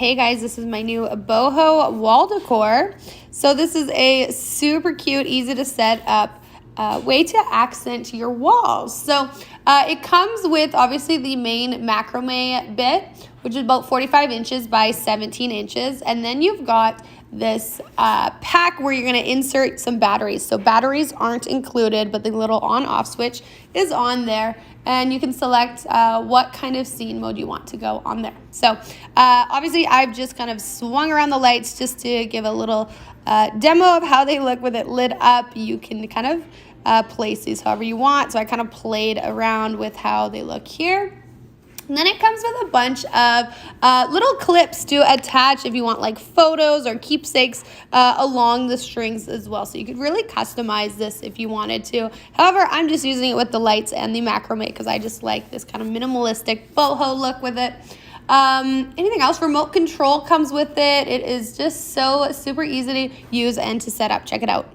Hey guys, this is my new Boho wall decor. So this is a super cute, easy to set up way to accent your walls. So it comes with obviously the main macrame bit, which is about 45 inches by 17 inches. And then you've got this pack where you're going to insert some batteries. So batteries aren't included, but the little on-off switch is on there. And you can select what kind of scene mode you want to go on there. So obviously I've just kind of swung around the lights just to give a little demo of how they look with it lit up. You can kind of place these however you want. So I kind of played around with how they look here. And then it comes with a bunch of little clips to attach if you want like photos or keepsakes along the strings as well. So you could really customize this if you wanted to. However, I'm just using it with the lights and the macrame because I just like this kind of minimalistic boho look with it. Anything else? Remote control comes with it. It is just so super easy to use and to set up. Check it out.